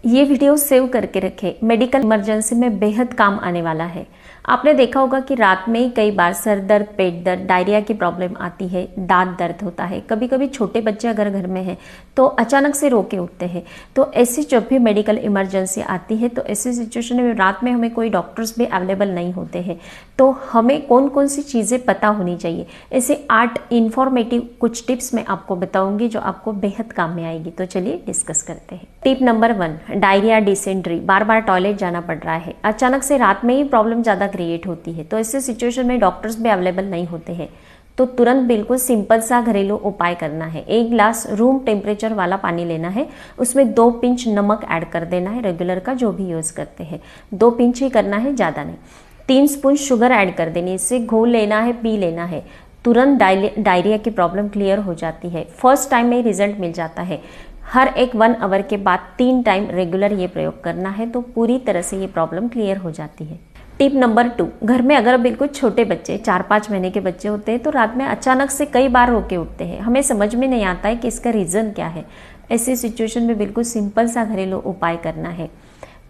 ये video save करके रखें, मेडिकल इमरजेंसी में बेहद काम आने वाला है। आपने देखा होगा कि रात में ही कई बार सर दर्द, पेट दर्द, डायरिया की प्रॉब्लम आती है, दांत दर्द होता है। कभी कभी छोटे बच्चे अगर घर में हैं तो अचानक से रो के उठते हैं। तो ऐसी जब भी मेडिकल इमरजेंसी आती है तो ऐसी सिचुएशन में रात में हमें कोई डॉक्टर्स भी अवेलेबल नहीं होते हैं, तो हमें कौन कौन सी चीज़ें पता होनी चाहिए। ऐसे 8 इन्फॉर्मेटिव कुछ टिप्स मैं आपको बताऊंगी जो आपको बेहद काम में आएगी। तो चलिए डिस्कस करते हैं। टिप नंबर 1, डायरिया, डिसेंट्री, बार बार टॉयलेट जाना पड़ रहा है, अचानक से रात में ही प्रॉब्लम ज़्यादा क्रिएट होती है, तो ऐसे सिचुएशन में डॉक्टर्स भी अवेलेबल नहीं होते हैं, तो तुरंत बिल्कुल सिंपल सा घरेलू उपाय करना है। 1 गिलास रूम टेम्परेचर वाला पानी लेना है, उसमें 2 पिंच नमक ऐड कर देना है, रेगुलर का जो भी यूज़ करते हैं 2 पिंच ही करना है, ज़्यादा नहीं। 3 स्पून शुगर ऐड कर देनी, इससे घोल लेना है, पी लेना है। तुरंत डायरिया की प्रॉब्लम क्लियर हो जाती है, फर्स्ट टाइम में रिजल्ट मिल जाता है। हर एक 1 आवर के बाद 3 टाइम रेगुलर ये प्रयोग करना है, तो पूरी तरह से ये प्रॉब्लम क्लियर हो जाती है। टिप नंबर 2, घर में अगर बिल्कुल छोटे बच्चे 4-5 महीने के बच्चे होते हैं तो रात में अचानक से कई बार रो के उठते हैं, हमें समझ में नहीं आता है कि इसका रीज़न क्या है। ऐसी सिचुएशन में बिल्कुल सिंपल सा घरेलू उपाय करना है।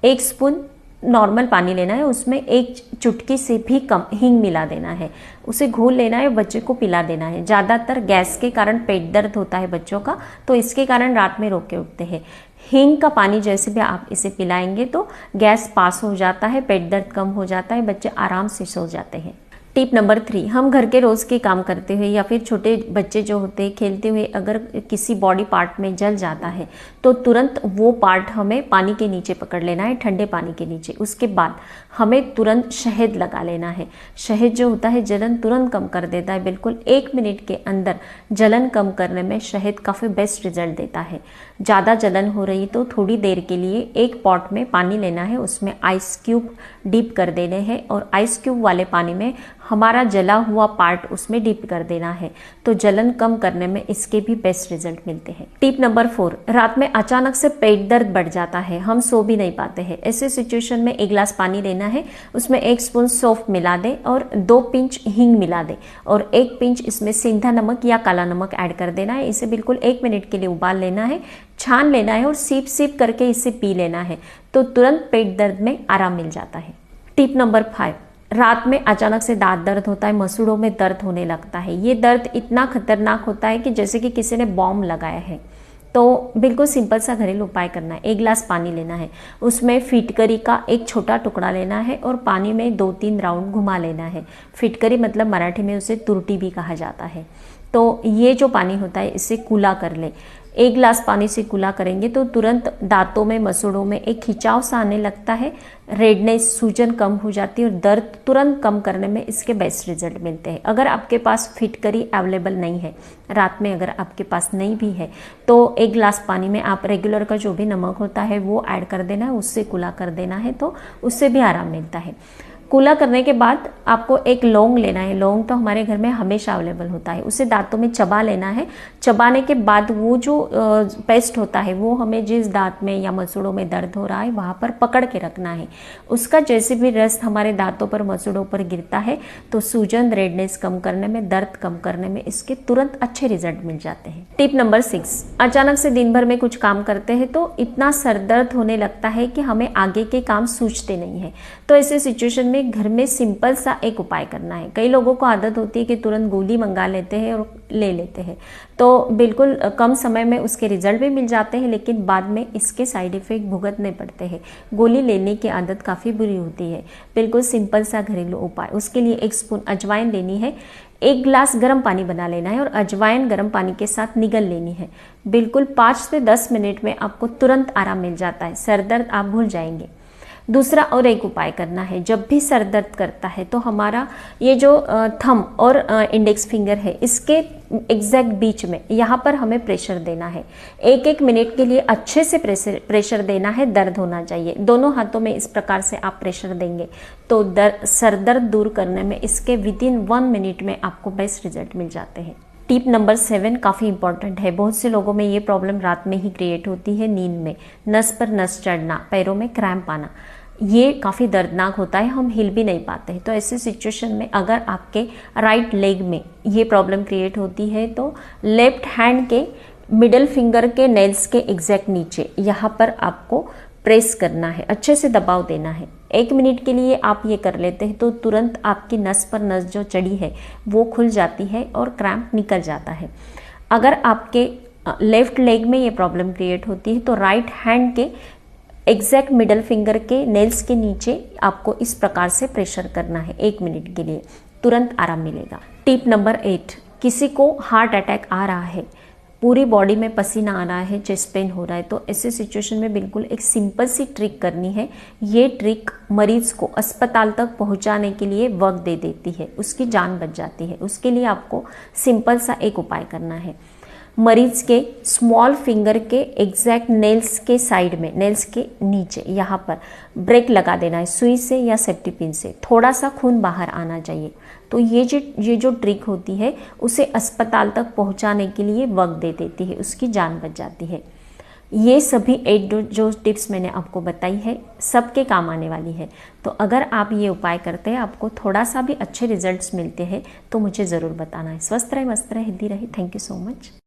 1 स्पून नॉर्मल पानी लेना है, उसमें 1 चुटकी से भी कम हींग मिला देना है, उसे घोल लेना है, बच्चे को पिला देना है। ज़्यादातर गैस के कारण पेट दर्द होता है बच्चों का, तो इसके कारण रात में रो के उठते हैं। हींग का पानी जैसे भी आप इसे पिलाएंगे तो गैस पास हो जाता है, पेट दर्द कम हो जाता है, बच्चे आराम से सो जाते हैं। टिप नंबर 3, हम घर के रोज़ के काम करते हुए या फिर छोटे बच्चे जो होते हैं खेलते हुए अगर किसी बॉडी पार्ट में जल जाता है तो तुरंत वो पार्ट हमें पानी के नीचे पकड़ लेना है, ठंडे पानी के नीचे। उसके बाद हमें तुरंत शहद लगा लेना है। शहद जो होता है जलन तुरंत कम कर देता है, बिल्कुल 1 मिनट के अंदर जलन कम करने में शहद काफ़ी बेस्ट रिजल्ट देता है। ज़्यादा जलन हो रही तो थोड़ी देर के लिए एक पॉट में पानी लेना है, उसमें आइस क्यूब डिप कर देने हैं और आइस क्यूब वाले पानी में हमारा जला हुआ पार्ट उसमें डिप कर देना है, तो जलन कम करने में इसके भी बेस्ट रिजल्ट मिलते हैं। टिप नंबर 4, रात में अचानक से पेट दर्द बढ़ जाता है, हम सो भी नहीं पाते हैं। ऐसे सिचुएशन में 1 गिलास पानी लेना है, उसमें 1 स्पून सौंफ मिला दे और 2 पिंच हींग मिला दे और 1 पिंच इसमें सेंधा नमक या काला नमक ऐड कर देना है। इसे बिल्कुल 1 मिनट के लिए उबाल लेना है, छान लेना है और सीप सीप करके इसे पी लेना है, तो तुरंत पेट दर्द में आराम मिल जाता है। टिप नंबर 5, रात में अचानक से दांत दर्द होता है, मसूड़ों में दर्द होने लगता है। ये दर्द इतना खतरनाक होता है कि जैसे कि किसी ने बॉम्ब लगाया है, तो बिल्कुल सिंपल सा घरेलू उपाय करना है। 1 गिलास पानी लेना है, उसमें फिटकरी का एक छोटा टुकड़ा लेना है और पानी में 2-3 राउंड घुमा लेना है। फिटकरी मतलब मराठी में उसे तुरटी भी कहा जाता है। तो ये जो पानी होता है इसे कूला कर ले। 1 गिलास पानी से कूला करेंगे तो तुरंत दांतों में, मसूड़ों में एक खिंचाव सा आने लगता है, रेडनेस, सूजन कम हो जाती है और दर्द तुरंत कम करने में इसके बेस्ट रिजल्ट मिलते हैं। अगर आपके पास फिटकरी अवेलेबल नहीं है, रात में अगर आपके पास नहीं भी है, तो 1 गिलास पानी में आप रेगुलर का जो भी नमक होता है वो ऐड कर देना है, उससे कूला कर देना है, तो उससे भी आराम मिलता है। कूला करने के बाद आपको एक लौंग लेना है। लौंग तो हमारे घर में हमेशा अवेलेबल होता है, उसे दांतों में चबा लेना है। चबाने के बाद वो जो पेस्ट होता है वो हमें जिस दांत में या मसूड़ों में दर्द हो रहा है वहाँ पर पकड़ के रखना है। उसका जैसे भी रस हमारे दांतों पर, मसूड़ों पर गिरता है तो सूजन, रेडनेस कम करने में, दर्द कम करने में इसके तुरंत अच्छे रिजल्ट मिल जाते हैं। टिप नंबर 6, अचानक से दिन भर में कुछ काम करते हैं तो इतना सर दर्द होने लगता है कि हमें आगे के काम सूझते नहीं है, तो ऐसे सिचुएशन में घर में सिंपल सा एक उपाय करना है। कई लोगों को आदत होती है कि तुरंत गोली मंगा लेते हैं और ले लेते हैं, तो बिल्कुल कम समय में उसके रिजल्ट भी मिल जाते हैं, लेकिन बाद में इसके साइड इफेक्ट भुगतने पड़ते हैं। गोली लेने की आदत काफ़ी बुरी होती है। बिल्कुल सिंपल सा घरेलू उपाय, उसके लिए 1 स्पून अजवाइन लेनी है, 1 गिलास गर्म पानी बना लेना है और अजवाइन गर्म पानी के साथ निगल लेनी है। बिल्कुल 5 से 10 मिनट में आपको तुरंत आराम मिल जाता है, सर दर्द आप भूल जाएंगे। दूसरा और एक उपाय करना है, जब भी सर दर्द करता है तो हमारा ये जो थंब और इंडेक्स फिंगर है इसके एग्जैक्ट बीच में यहाँ पर हमें प्रेशर देना है। 1-1 मिनट के लिए अच्छे से प्रेशर देना है, दर्द होना चाहिए। दोनों हाथों में इस प्रकार से आप प्रेशर देंगे तो सर दर्द दूर करने में इसके विदिन 1 मिनट में आपको बेस्ट रिजल्ट मिल जाते हैं। टिप नंबर 7 काफ़ी इंपॉर्टेंट है। बहुत से लोगों में ये प्रॉब्लम रात में ही क्रिएट होती है, नींद में नस पर नस चढ़ना, पैरों में क्रैम्प आना। ये काफ़ी दर्दनाक होता है, हम हिल भी नहीं पाते हैं। तो ऐसी सिचुएशन में अगर आपके राइट लेग में ये प्रॉब्लम क्रिएट होती है तो लेफ्ट हैंड के मिडल फिंगर के नेल्स के एग्जैक्ट नीचे यहाँ पर आपको प्रेस करना है, अच्छे से दबाव देना है। 1 मिनट के लिए आप ये कर लेते हैं तो तुरंत आपकी नस पर नस जो चढ़ी है वो खुल जाती है और क्रैम्प निकल जाता है। अगर आपके लेफ्ट लेग में ये प्रॉब्लम क्रिएट होती है तो राइट हैंड के एग्जैक्ट मिडल फिंगर के नेल्स के नीचे आपको इस प्रकार से प्रेशर करना है 1 मिनट के लिए, तुरंत आराम मिलेगा। टिप नंबर 8, किसी को हार्ट अटैक आ रहा है, पूरी बॉडी में पसीना आ रहा है, चेस्ट पेन हो रहा है, तो ऐसे सिचुएशन में बिल्कुल एक सिंपल सी ट्रिक करनी है। ये ट्रिक मरीज को अस्पताल तक पहुंचाने के लिए वक्त दे देती है, उसकी जान बच जाती है। उसके लिए आपको सिंपल सा एक उपाय करना है। मरीज के स्मॉल फिंगर के एग्जैक्ट नेल्स के साइड में, नेल्स के नीचे यहाँ पर ब्रेक लगा देना है सुई से या सेफ्टी पिन से। थोड़ा सा खून बाहर आना चाहिए। तो ये जो ट्रिक होती है उसे अस्पताल तक पहुंचाने के लिए वक्त दे देती है, उसकी जान बच जाती है। ये सभी 8 जो टिप्स मैंने आपको बताई है सबके काम आने वाली है। तो अगर आप ये उपाय करते हैं, आपको थोड़ा सा भी अच्छे रिजल्ट्स मिलते हैं तो मुझे ज़रूर बताना है। स्वस्थ रहे, मस्त रहे, हेल्दी रहे। Thank you so much.